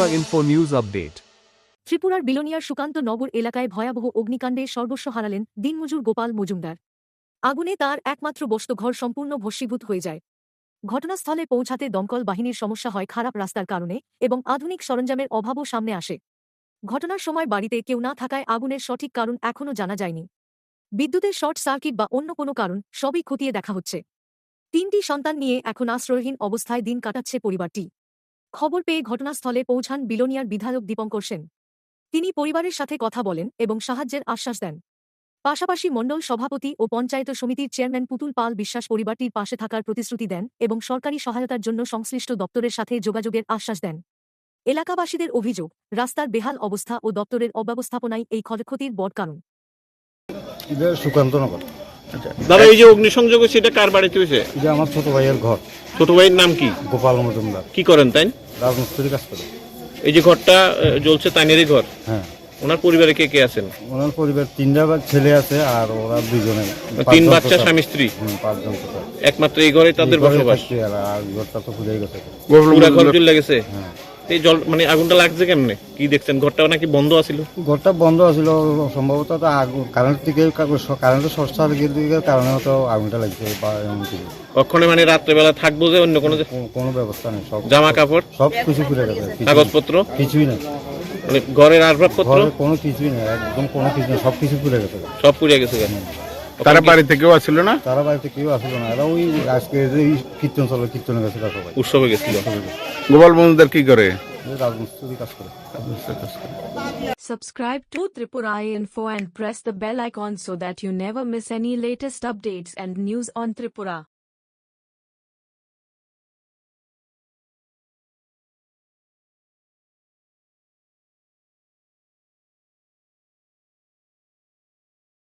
Tripura Info News Update. ত্রিপুরার billionaire Sukanta নগর এলাকায় ভয়াবহ অগ্নিকাণ্ডে সর্বস্ব হারালেন দিনমজুর গোপাল মজুমদার। আগুনে তার একমাত্র বসতঘর সম্পূর্ণ ভস্মীভূত হয়ে যায়। ঘটনাস্থলে পৌঁছাতে দমকল বাহিনীর সমস্যা হয় খারাপ রাস্তার কারণে এবং আধুনিক সরঞ্জামের অভাবও সামনে আসে। ঘটনার সময় বাড়িতে কেউ না থাকায় আগুনের সঠিক কারণ এখনও জানা যায়নি। বিদ্যুতের শর্ট সার্কিট বা অন্য কোনো কারণ সবই খতিয়ে দেখা হচ্ছে। 3টি সন্তান নিয়ে এখন আশ্রয়হীন অবস্থায় দিন কাটাচ্ছে পরিবারটি। খবর পেয়ে ঘটনাস্থলে পৌঁছান বিলোনিয়ার বিধায়ক দীপঙ্কর সেন। তিনি পরিবারের সাথে কথা বলেন এবং সাহায্যের আশ্বাস দেন। পাশাপাশি মণ্ডল সভাপতি ও পঞ্চায়েত সমিতির চেয়ারম্যান পুতুল পাল বিশ্বাস পরিবারটির পাশে থাকার প্রতিশ্রুতি দেন এবং সরকারি সহায়তার জন্য সংশ্লিষ্ট দপ্তরের সাথে যোগাযোগের আশ্বাস দেন। এলাকাবাসীদের অভিযোগ, রাস্তার বেহাল অবস্থা ও দপ্তরের অব্যবস্থাপনাই এই ক্ষয়ক্ষতির বড় কারণ। সুকান্তনগর। আচ্ছা দাদা, এই যে অগ্নিসংযোগ সেটা কার বাড়িতে হয়েছে? এটা আমার ছোট ভাইয়ের ঘর। ছোট ভাইয়ের নাম কি? গোপাল মজুমদার। কি করেন তাই? রাজমিস্ত্রি কাজ করে। এই যে ঘরটা জ্বলছে তাইনেরই ঘর? হ্যাঁ। ওনার পরিবারে কে কে আছেন? ওনার পরিবার 3টা ছেলে আছে আর ওরা 2জনে। 3 বাচ্চা, স্বামী স্ত্রী? 5জন। একমাত্র এই ঘরে তাদের বসবাস? আর ঘরটা তো পুড়ে গেছে। পুরো ঘর জ্বলে গেছে? হ্যাঁ। এই জল মানে আগুনটা লাগছে কেমনে? কি দেখছেন? ঘরটা নাকি বন্ধ আছিল? ঘরটা বন্ধ আছিল, সম্ভবত তো কারেন্ট থেকে কারেন্টের শর্ট সার্কিটের কারণে হয়তো আগুনটা লাগছে বা এমন কিছু। কখনো মানে রাত্রেবেলা থাকবো যে অন্য কোনো ব্যবস্থা নেই। সব জামা কাপড় সব কিছু পুড়ে গেছে। কাগজপত্র কিছুই নেই। মানে ঘরের আসবাবপত্র কোনো কিছুই নেই, একদম কোনো কিছু নেই, সব কিছু পুড়ে গেছে। সব পুড়ে গেছে। তারা বাড়িতে কেউ আসছিল না? তারা বাড়িতে কেউ আসলো না, এরা ওই আজকে কীর্তন চলো, কীর্তনে গেছিল সবাই, উৎসবে গেছিল। গোপাল মজুমদার কি করে? রাজমিস্ত্রি কাজ করে। Subscribe to Tripura Info and press the bell icon so that you never miss any latest updates and news on Tripura.